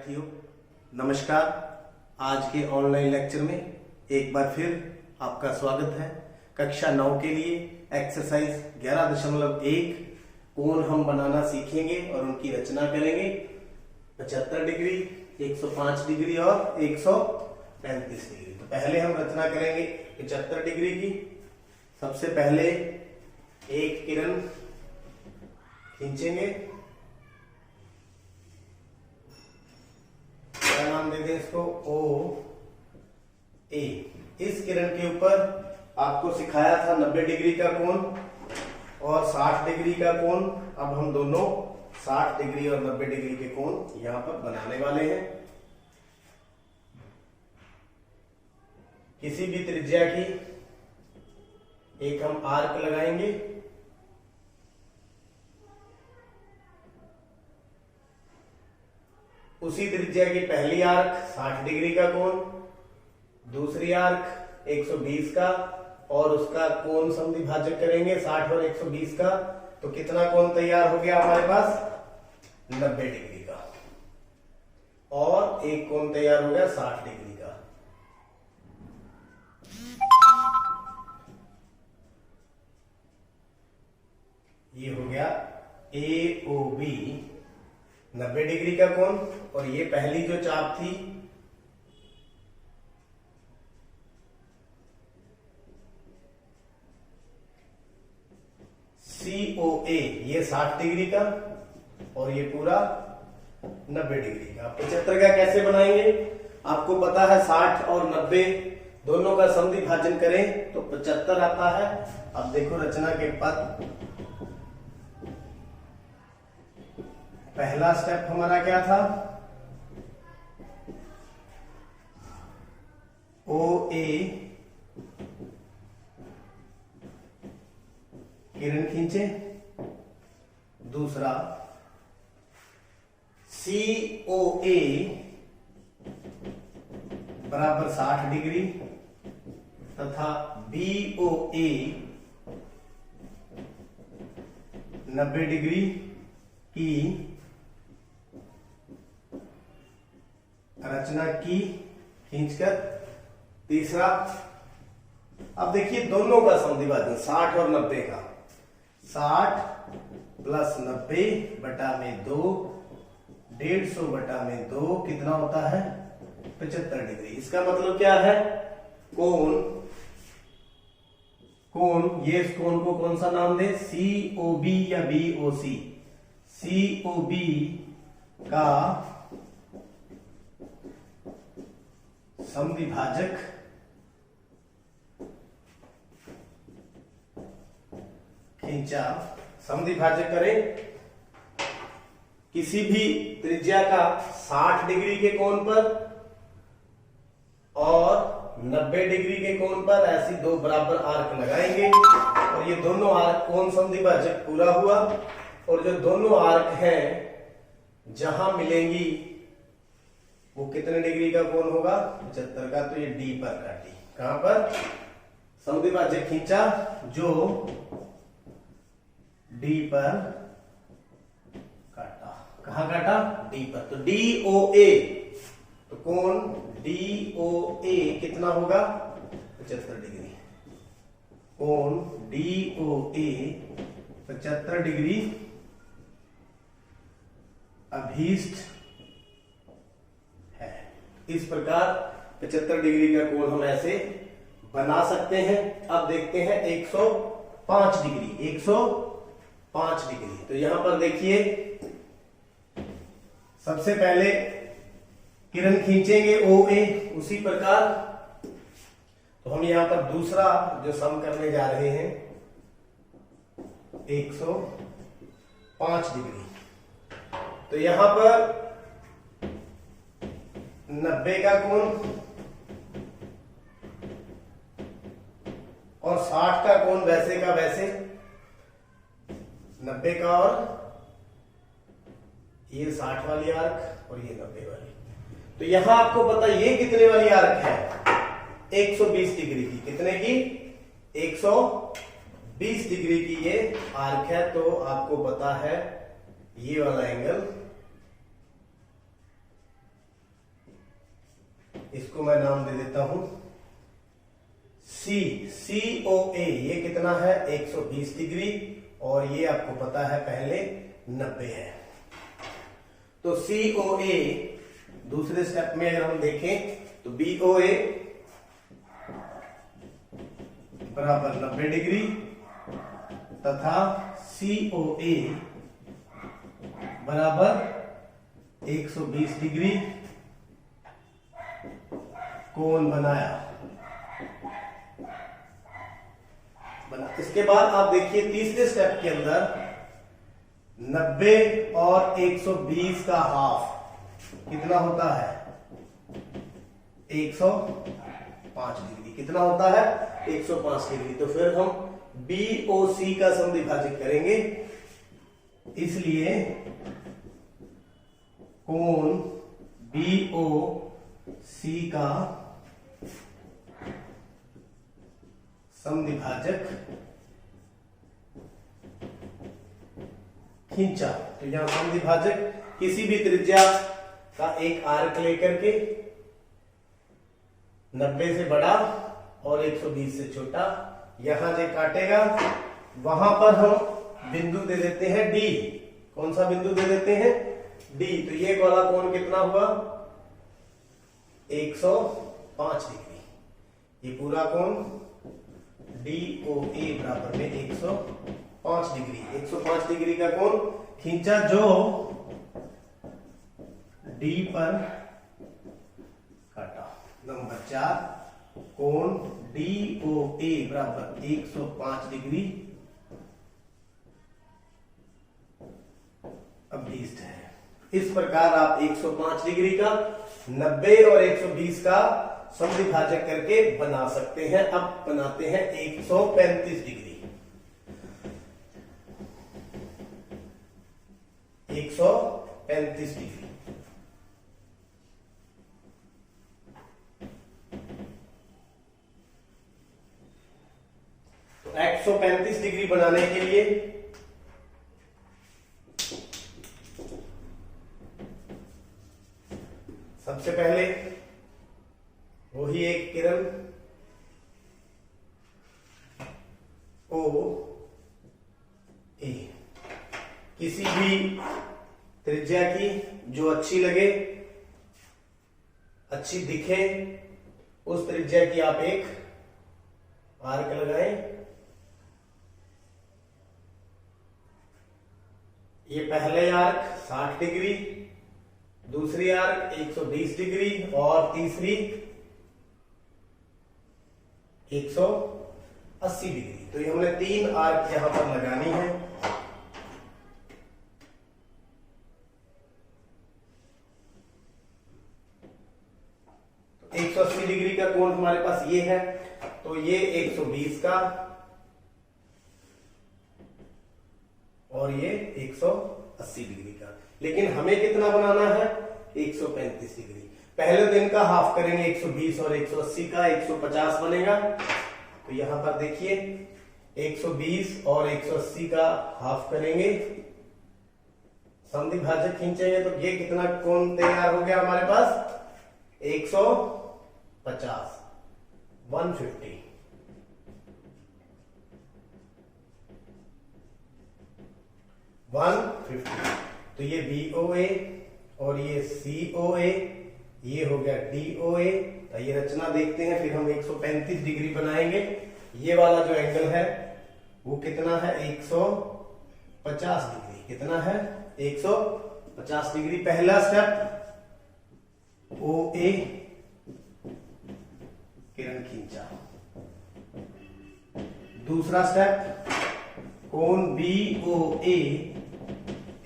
विद्यार्थियों, नमस्कार। आज के ऑनलाइन लेक्चर में एक बार फिर आपका स्वागत है। कक्षा 9 के लिए एक्सरसाइज 11.1 कोण हम बनाना सीखेंगे और उनकी रचना करेंगे। 75 डिग्री, 105 डिग्री और 135 डिग्री। तो पहले हम रचना करेंगे 75 डिग्री की। सबसे पहले एक किरण खींचेंगे, क्या नाम दे दें इसको, ओ ए। इस किरण के ऊपर आपको सिखाया था 90 डिग्री का कोण और 60 डिग्री का कोण। अब हम दोनों 60 डिग्री और 90 डिग्री के कोण यहां पर बनाने वाले हैं। किसी भी त्रिज्या की एक हम आर्क लगाएंगे। उसी त्रिज्या की पहली आर्क 60 डिग्री का कोण, दूसरी आर्क 120 का और उसका कोण समद्विभाजक करेंगे 60 और 120 का। तो कितना कोण तैयार हो गया हमारे पास, 90 डिग्री का। और एक कोण तैयार हो गया 60 डिग्री का। ये हो गया AOB 90 डिग्री का कोण। और ये पहली जो चाप थी COA, ये 60 डिग्री का और ये पूरा 90 डिग्री का। 75 का कैसे बनाएंगे, आपको पता है 60 और 90 दोनों का समद्विभाजन करें तो 75 आता है। अब देखो रचना के पद, पहला स्टेप हमारा क्या था, OA किरण खींचे। दूसरा COA बराबर 60 डिग्री तथा BOA 90 डिग्री की रचना की खींचकर। तीसरा, अब देखिए दोनों का समद्विभाजन 60 और 90 का, 60 प्लस 90 बटा में 2, 150 बटा में 2 कितना होता है, 75 डिग्री। इसका मतलब क्या है, कोण ये इस कोण को कौन सा नाम दे, COB या BOC। COB का समद्विभाजक खींचा। समद्विभाजक करें किसी भी त्रिज्या का 60 डिग्री के कोण पर और 90 डिग्री के कोण पर ऐसी दो बराबर आर्क लगाएंगे और ये दोनों आर्क कोण समद्विभाजक पूरा हुआ। और जो दोनों आर्क हैं जहां मिलेंगी वो कितने डिग्री का कोण होगा, 75 का। तो ये D पर काटी, कहां पर, समद्विभाजक खींचा जो D पर काटा। कहां काटा, D पर। तो DOA, तो कोण DOA कितना होगा, 75 डिग्री। कोण DOA 75 डिग्री अभीष्ट है। इस प्रकार 75 डिग्री का कोण हम ऐसे बना सकते हैं। अब देखते हैं 105 डिग्री। 105 डिग्री, तो यहां पर देखिए सबसे पहले किरण खींचेंगे OA। उसी प्रकार तो हम यहां पर दूसरा जो सम करने जा रहे हैं 105 डिग्री। तो यहां पर 90 का कोण और 60 का कोण वैसे का वैसे, 90 का और ये 60 वाली आर्क और ये 90 वाली। तो यहां आपको पता ये कितने वाली आर्क है, 120 डिग्री की। कितने की, 120 डिग्री की ये आर्क है। तो आपको पता है ये वाला एंगल इसको मैं नाम दे देता हूं सी, COA। ये कितना है 120 डिग्री, और ये आपको पता है पहले 90 है। तो COA दूसरे स्टेप में अगर हम देखें तो BOA बराबर 90 डिग्री तथा COA बराबर 120 डिग्री कोण बना। इसके बाद आप देखिए तीसरे स्टेप के अंदर 90 और 120 का हाफ कितना होता है 105 डिग्री। कितना होता है 105 डिग्री। तो फिर हम BOC का समद्विभाजक करेंगे, इसलिए कोण BOC का समद्विभाजक खींचा। तो यहां समद्विभाजक किसी भी त्रिज्या का एक आर्क लेकर के 90 से बड़ा और 120 से छोटा यहां से काटेगा, वहां पर हम बिंदु दे देते हैं D। कौन सा बिंदु दे देते हैं D। तो ये वाला कोण कितना हुआ 105 डिग्री। ये पूरा कोण DOA बराबर में 105 डिग्री। 105 डिग्री का कोण खींचा जो D पर काटा। नंबर 4 कोण DOA बराबर 105 डिग्री अभीष्ट है। इस प्रकार आप 105 डिग्री का 90 और 120 का समद्विभाजक करके बना सकते हैं। अब बनाते हैं 135 डिग्री। 135 डिग्री। तो 135 डिग्री बनाने के लिए सबसे पहले वही एक किरण OA किसी भी त्रिज्या की जो अच्छी लगे, अच्छी दिखे, उस त्रिज्या की आप एक आर्क लगाएं। ये पहले आर्क 60 डिग्री, दूसरी आर्क 120 डिग्री और तीसरी 180 डिग्री। तो ये हमने 3 आर्क यहां पर लगानी है। तो 180 डिग्री का कोण हमारे पास ये है, तो ये 120 का और ये 180 डिग्री का। लेकिन हमें कितना बनाना है 135 डिग्री। पहले दिन का हाफ करेंगे 120 और 180 का 150 बनेगा। तो यहां पर देखिए 120 और 180 का हाफ करेंगे, समद्विभाजक खींचेंगे तो ये कितना कोण तैयार हो गया हमारे पास 150 150। तो ये BOA और ये COA, ये हो गया DOA। तो ये रचना देखते हैं, फिर हम 135 डिग्री बनाएंगे। ये वाला जो एंगल है वो कितना है 150 डिग्री। कितना है 150 डिग्री। पहला स्टेप OA किरण खींचा। दूसरा स्टेप कोण BOA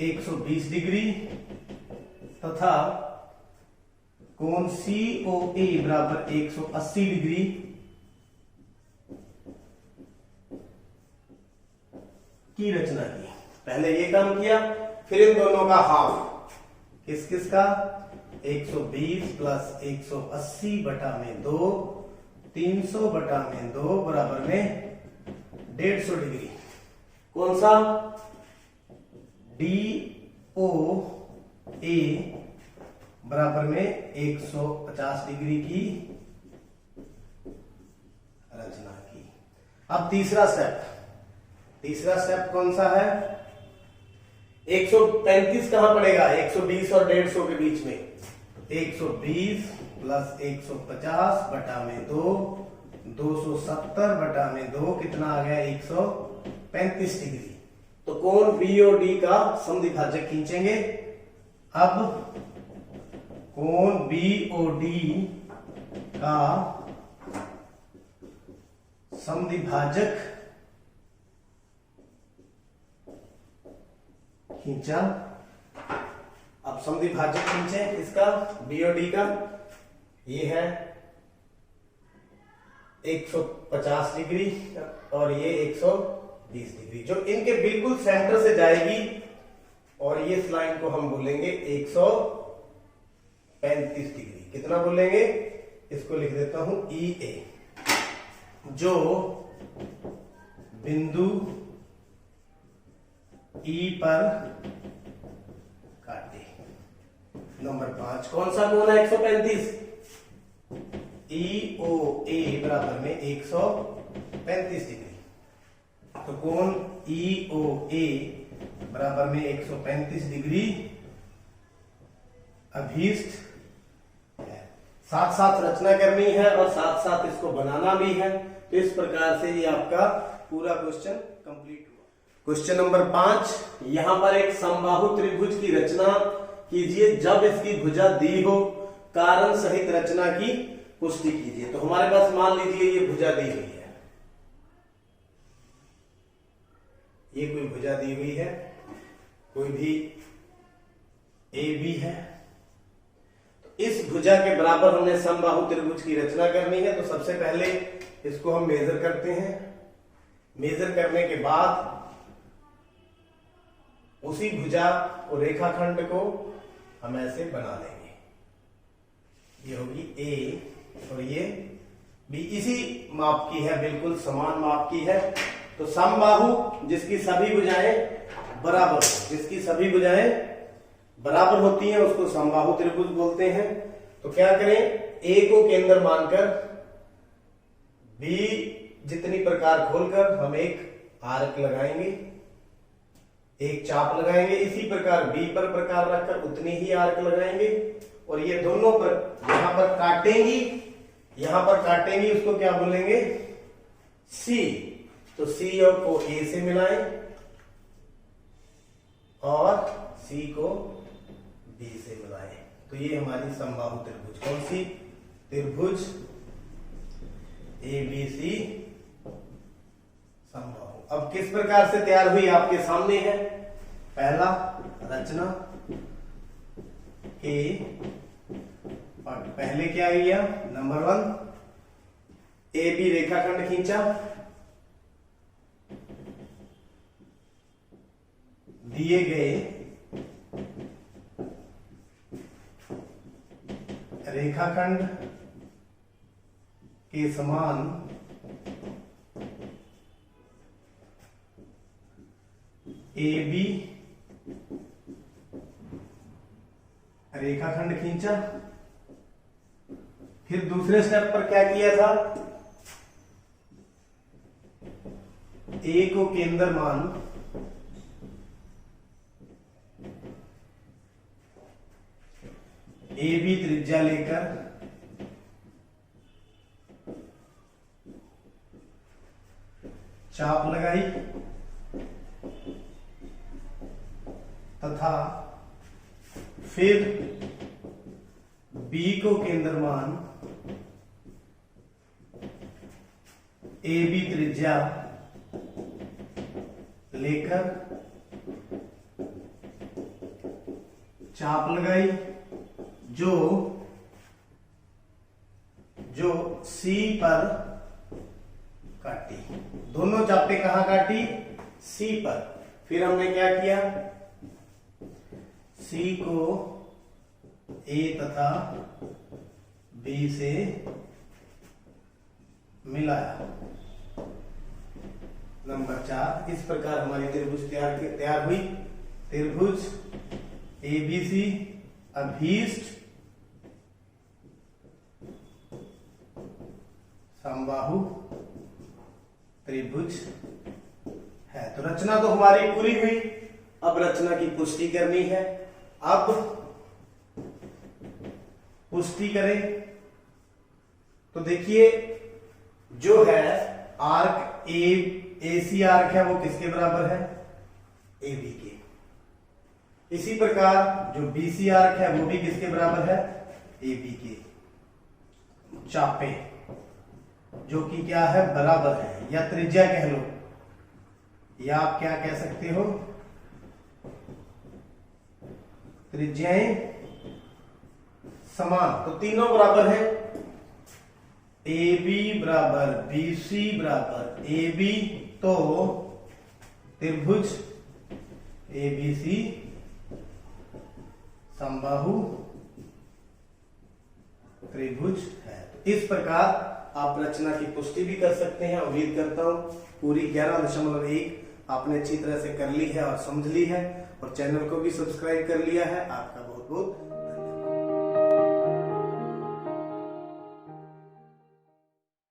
120 डिग्री तथा कोण COA बराबर 180 डिग्री की रचना की। पहले ये काम किया, फिर इन दोनों का हाफ। किस किस का 120 प्लस 180 बटा में 2, 300 बटा में 2 बराबर में 150 डिग्री। कौन सा DOA बराबर में 150 डिग्री की रचना की। अब तीसरा स्टेप कौन सा है? 135 कहां पड़ेगा? 120 और 150 के बीच में। 120 प्लस 150 बटा में 2, 270 बटा में 2 कितना आ गया? 135 डिग्री। तो कोण बीओडी का समद्विभाजक खींचेंगे। अब कोण बीओडी का समद्विभाजक खींचा। अब समद्विभाजक खींचे इसका, बीओडी का। ये है 150 डिग्री और ये 120 डिग्री, जो इनके बिल्कुल सेंटर से जाएगी। और ये इस लाइन को हम बोलेंगे 135 डिग्री। कितना बोलेंगे? इसको लिख देता हूं ई ए, जो बिंदु ई पर काटे। नंबर 5 कौन सा कोण है? 135। ई ओ ए बराबर में 135 डिग्री। तो कोण ई ओ ए बराबर में 135 डिग्री अभीष्ट है। साथ साथ रचना करनी है और साथ साथ इसको बनाना भी है। तो इस प्रकार से ये आपका पूरा क्वेश्चन कंप्लीट हुआ। क्वेश्चन नंबर 5, यहां पर एक समबाहु त्रिभुज की रचना कीजिए जब इसकी भुजा दी हो, कारण सहित रचना की पुष्टि कीजिए। तो हमारे पास मान लीजिए ये भुजा दी हुई है, ये कोई भुजा दी हुई है, कोई भी ए बी है। तो इस भुजा के बराबर हमने समबाहु त्रिभुज की रचना करनी है। तो सबसे पहले इसको हम मेजर करते हैं। मेजर करने के बाद उसी भुजा और रेखाखंड को हम ऐसे बना लेंगे। ये होगी ए और ये भी इसी माप की है, बिल्कुल समान माप की है। तो समबाहु जिसकी सभी भुजाएं बराबर होती हैं उसको समबाहु त्रिभुज बोलते हैं। तो क्या करें? ए को केंद्र मानकर बी जितनी प्रकार खोलकर हम एक आर्क लगाएंगे, एक चाप लगाएंगे। इसी प्रकार बी पर प्रकार रखकर उतनी ही आर्क लगाएंगे। और ये दोनों पर यहां पर काटेंगी उसको क्या बोलेंगे? सी। तो सी और को ए से मिलाएं और सी को बी से मिलाएं। तो ये हमारी समबाहु त्रिभुज। कौन सी? त्रिभुज ए बी सी समबाहु। अब किस प्रकार से तैयार हुई आपके सामने है। पहला रचना ए, और पहले क्या किया? नंबर 1 ए बी रेखाखंड खींचा, दिए गए रेखाखंड के समान ए बी रेखाखंड खींचा। फिर दूसरे स्टेप पर क्या किया था? ए को केंद्र मान ए बी त्रिज्या लेकर चाप लगाई तथा फिर बी को केंद्र मान ए बी त्रिज्या लेकर चाप लगाई जो सी पर काटी। दोनों चापे कहां काटी? सी पर। फिर हमने क्या किया? सी को ए तथा बी से मिलाया। नंबर 4 इस प्रकार हमारी त्रिभुज तैयार हुई। त्रिभुज एबीसी अभीष्ट समबाहु त्रिभुज है। तो रचना तो हमारी पूरी हुई, अब रचना की पुष्टि करनी है। अब पुष्टि करें तो देखिए जो है आर्क एसी आर्क है वो किसके बराबर है, AB के। इसी प्रकार जो BC आर्क है वो भी किसके बराबर है, AB के। चापे जो कि क्या है, बराबर है, या त्रिज्या कह लो, या आप क्या कह सकते हो, त्रिज्याएं समान। तो तीनों बराबर है, AB बराबर BC बराबर AB, तो त्रिभुज ABC समबाहु त्रिभुज है। तो इस प्रकार आप रचना की पुष्टि भी कर सकते हैं। उम्मीद करता हूं पूरी 11.1 आपने अच्छी तरह से कर ली है और समझ ली है, और चैनल को भी सब्सक्राइब कर लिया है। आपका बहुत बहुत